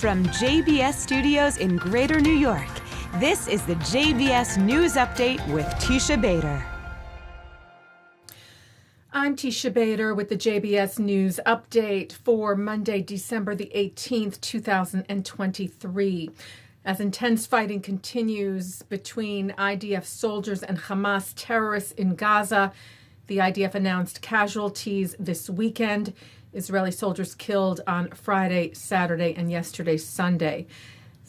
From JBS Studios in Greater New York, this is the JBS News Update with Teisha Bader. I'm Teisha Bader with the JBS News Update for Monday, December the 18th, 2023. As intense fighting continues between IDF soldiers and Hamas terrorists in Gaza, the IDF announced casualties this weekend. Israeli soldiers killed on Friday, Saturday, and yesterday, Sunday.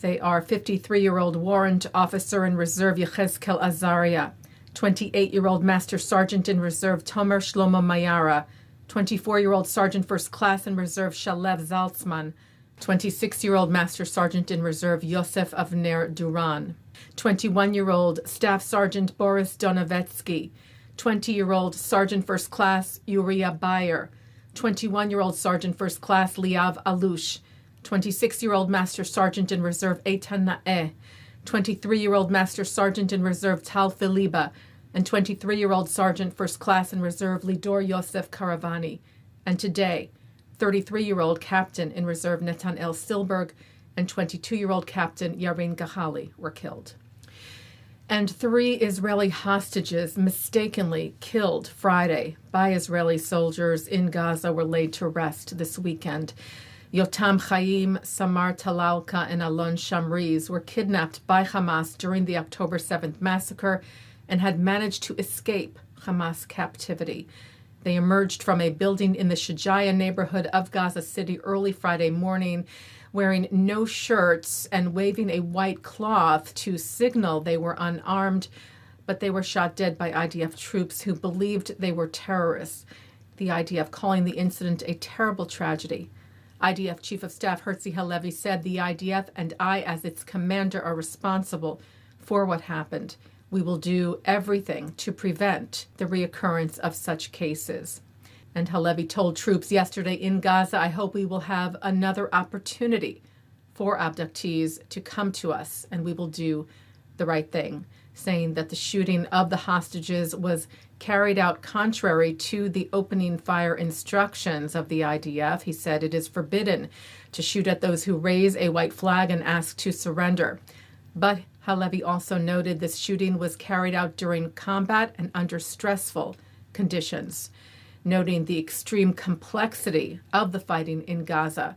They are 53-year-old Warrant Officer in Reserve Yechezkel Azaria, 28-year-old Master Sergeant in Reserve Tomer Shlomo Mayara, 24-year-old Sergeant First Class in Reserve Shalev Zaltzman, 26-year-old Master Sergeant in Reserve Yosef Avner Duran, 21-year-old Staff Sergeant Boris Donovetsky, 20-year-old Sergeant First Class Uriah Bayer, 21-year-old Sergeant First Class Liav Alush, 26-year-old Master Sergeant in Reserve Eitan Naeh, 23-year-old Master Sergeant in Reserve Tal Filiba, and 23-year-old Sergeant First Class in Reserve Lidor Yosef Karavani. And today, 33-year-old Captain in Reserve Netanel Silberg and 22-year-old Captain Yarin Gahali were killed. And 3 Israeli hostages mistakenly killed Friday by Israeli soldiers in Gaza were laid to rest this weekend. Yotam Chaim, Samar Talalka, and Alon Shamriz were kidnapped by Hamas during the October 7th massacre and had managed to escape Hamas captivity. They emerged from a building in the Shijaya neighborhood of Gaza City early Friday morning, wearing no shirts and waving a white cloth to signal they were unarmed, but they were shot dead by IDF troops who believed they were terrorists. The IDF calling the incident a terrible tragedy. IDF Chief of Staff Herzi Halevi said, "The IDF and I, as its commander, are responsible for what happened. We will do everything to prevent the reoccurrence of such cases." And Halevi told troops yesterday in Gaza, "I hope we will have another opportunity for abductees to come to us, and we will do the right thing," saying that the shooting of the hostages was carried out contrary to the opening fire instructions of the IDF. He said it is forbidden to shoot at those who raise a white flag and ask to surrender. But Halevi also noted this shooting was carried out during combat and under stressful conditions, noting the extreme complexity of the fighting in Gaza,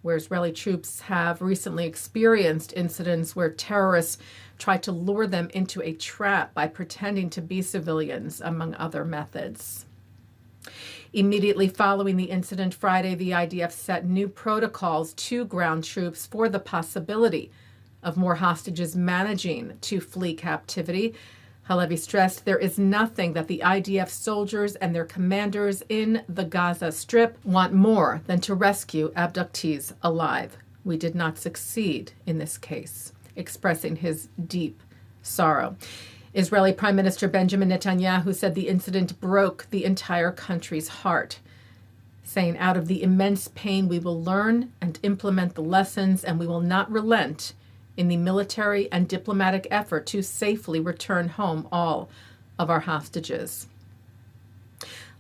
where Israeli troops have recently experienced incidents where terrorists try to lure them into a trap by pretending to be civilians, among other methods. Immediately following the incident Friday, the IDF set new protocols to ground troops for the possibility of more hostages managing to flee captivity. Halevi stressed there is nothing that the IDF soldiers and their commanders in the Gaza Strip want more than to rescue abductees alive. We did not succeed in this case, expressing his deep sorrow. Israeli Prime Minister Benjamin Netanyahu said the incident broke the entire country's heart, saying, "Out of the immense pain we will learn and implement the lessons, and we will not relent in the military and diplomatic effort to safely return home all of our hostages."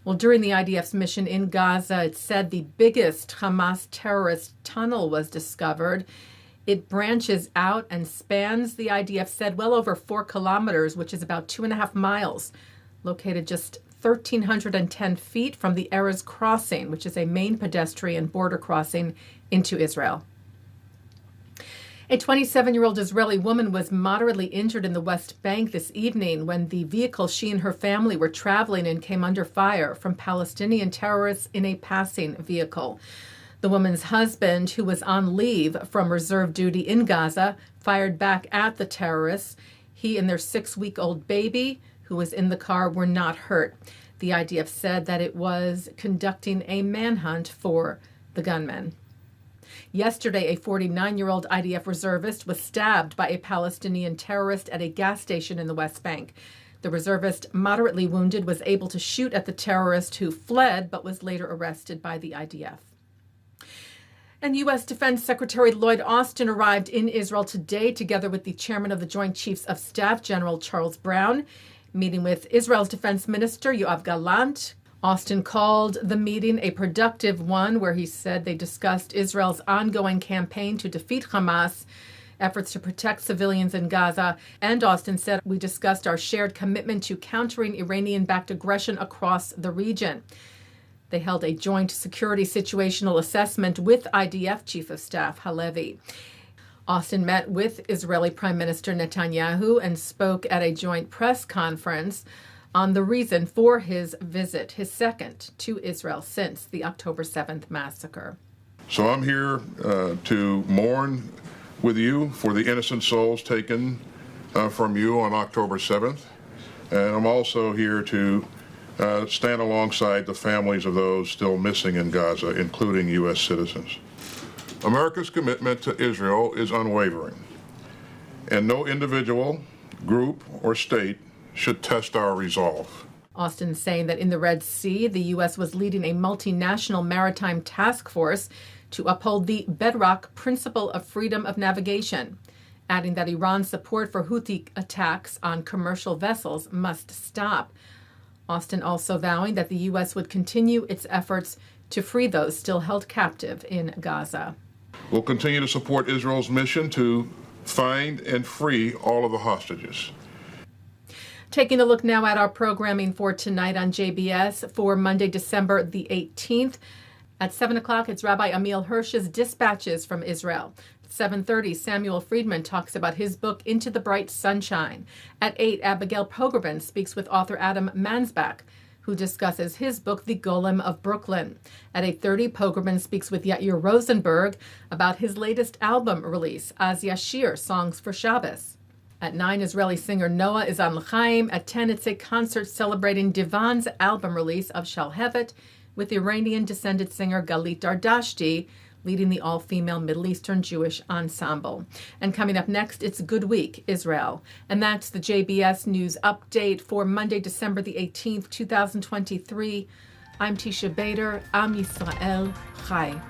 Well, during the IDF's mission in Gaza, it said the biggest Hamas terrorist tunnel was discovered. It branches out and spans, the IDF said, well over 4 kilometers, which is about 2.5 miles, located just 1,310 feet from the Erez crossing, which is a main pedestrian border crossing into Israel. A 27-year-old Israeli woman was moderately injured in the West Bank this evening when the vehicle she and her family were traveling in came under fire from Palestinian terrorists in a passing vehicle. The woman's husband, who was on leave from reserve duty in Gaza, fired back at the terrorists. He and their 6-week-old baby, who was in the car, were not hurt. The IDF said that it was conducting a manhunt for the gunmen. Yesterday, a 49-year-old IDF reservist was stabbed by a Palestinian terrorist at a gas station in the West Bank. The reservist, moderately wounded, was able to shoot at the terrorist who fled but was later arrested by the IDF. And U.S. Defense Secretary Lloyd Austin arrived in Israel today together with the chairman of the Joint Chiefs of Staff, General Charles Brown, meeting with Israel's Defense Minister Yoav Gallant. Austin called the meeting a productive one, where he said they discussed Israel's ongoing campaign to defeat Hamas, efforts to protect civilians in Gaza, and Austin said, "We discussed our shared commitment to countering Iranian-backed aggression across the region." They held a joint security situational assessment with IDF Chief of Staff Halevi. Austin met with Israeli Prime Minister Netanyahu and spoke at a joint press conference on the reason for his visit, his second to Israel since the October 7th massacre. So I'm here to mourn with you for the innocent souls taken from you on October 7th. And I'm also here to stand alongside the families of those still missing in Gaza, including U.S. citizens. America's commitment to Israel is unwavering, and no individual, group, or state should test our resolve. Austin saying that in the Red Sea, the U.S. was leading a multinational maritime task force to uphold the bedrock principle of freedom of navigation, adding that Iran's support for Houthi attacks on commercial vessels must stop. Austin also vowing that the U.S. would continue its efforts to free those still held captive in Gaza. We'll continue to support Israel's mission to find and free all of the hostages. Taking a look now at our programming for tonight on JBS for Monday, December the 18th. At 7 o'clock, it's Rabbi Ammiel Hirsch's Dispatches from Israel. At 7:30, Samuel Freedman talks about his book, Into the Bright Sunshine. At 8, Abigail Pogrebin speaks with author Adam Mansbach, who discusses his book, The Golem of Brooklyn. At 8:30, Pogrebin speaks with Yair Rosenberg about his latest album release, Az Yashir, Songs for Shabbos. At 9, Israeli singer Noah is on L'chaim. At 10, it's a concert celebrating Divan's album release of Shalhevet, with Iranian-descended singer Galit Dardashti leading the all-female Middle Eastern Jewish ensemble. And coming up next, it's Good Week, Israel. And that's the JBS News Update for Monday, December the 18th, 2023. I'm Teisha Bader. Am Yisrael Chai.